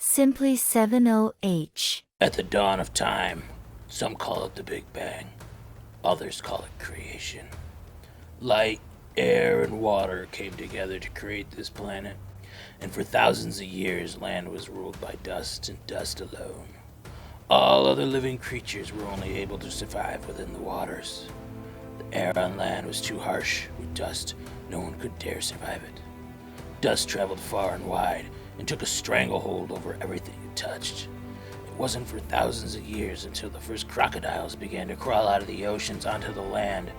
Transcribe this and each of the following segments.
Simply 70H. At the dawn of time, some call it the Big Bang, others call it creation. Light, air, and water came together to create this planet, and for thousands of years land was ruled by dust and dust alone. All other living creatures were only able to survive within the waters. The air on land was too harsh. With dust, no one could dare survive it. Dust traveled far and wide and took a stranglehold over everything it touched. It wasn't for thousands of years until the first crocodiles began to crawl out of the oceans onto the land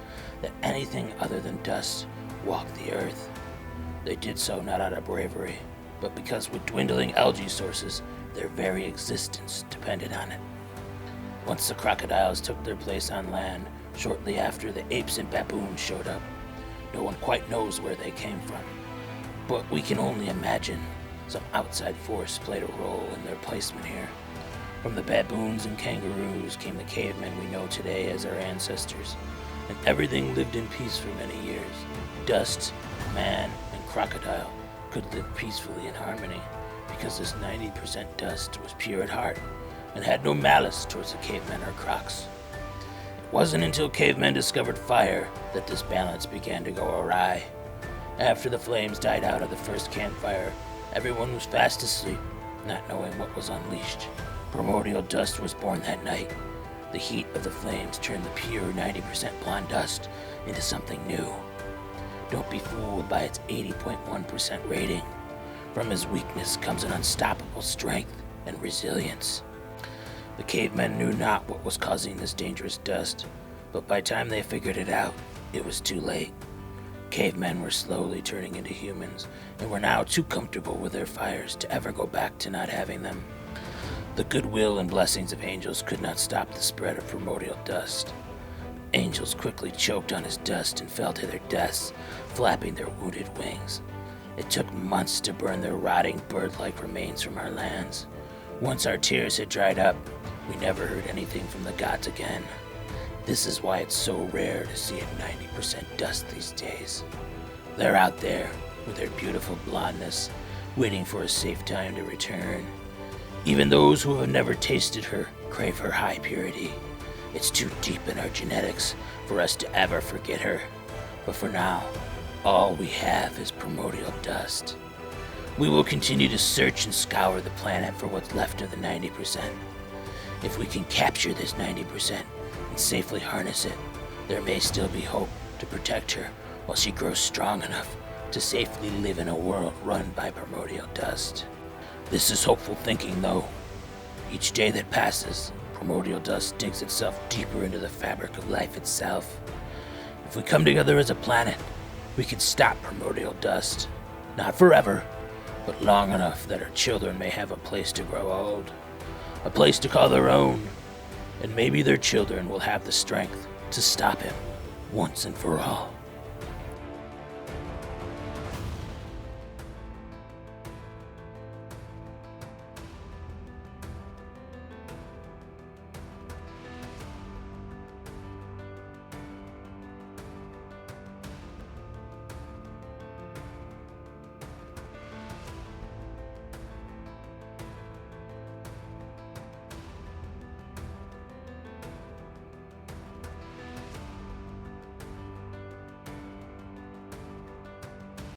that anything other than dust walked the earth. They did so not out of bravery, but because with dwindling algae sources, their very existence depended on it. Once the crocodiles took their place on land, shortly after the apes and baboons showed up. No one quite knows where they came from, but we can only imagine some outside force played a role in their placement here. From the baboons and kangaroos came the cavemen we know today as our ancestors, and everything lived in peace for many years. Dust, man, and crocodile could live peacefully in harmony because this 90% dust was pure at heart and had no malice towards the cavemen or crocs. It wasn't until cavemen discovered fire that this balance began to go awry. After the flames died out of the first campfire, everyone was fast asleep, not knowing what was unleashed. Primordial dust was born that night. The heat of the flames turned the pure 90% blonde dust into something new. Don't be fooled by its 80.1% rating. From his weakness comes an unstoppable strength and resilience. The cavemen knew not what was causing this dangerous dust, but by the time they figured it out, it was too late. Cavemen were slowly turning into humans, and were now too comfortable with their fires to ever go back to not having them. The goodwill and blessings of angels could not stop the spread of primordial dust. Angels quickly choked on his dust and fell to their deaths, flapping their wounded wings. It took months to burn their rotting bird-like remains from our lands. Once our tears had dried up, we never heard anything from the gods again. This is why it's so rare to see a 90% dust these days. They're out there with their beautiful blondness, waiting for a safe time to return. Even those who have never tasted her crave her high purity. It's too deep in our genetics for us to ever forget her. But for now, all we have is primordial dust. We will continue to search and scour the planet for what's left of the 90%. If we can capture this 90% and safely harness it, there may still be hope to protect her while she grows strong enough to safely live in a world run by primordial dust. This is hopeful thinking, though. Each day that passes, primordial dust digs itself deeper into the fabric of life itself. If we come together as a planet, we can stop primordial dust. Not forever, but long enough that our children may have a place to grow old, a place to call their own, and maybe their children will have the strength to stop him once and for all.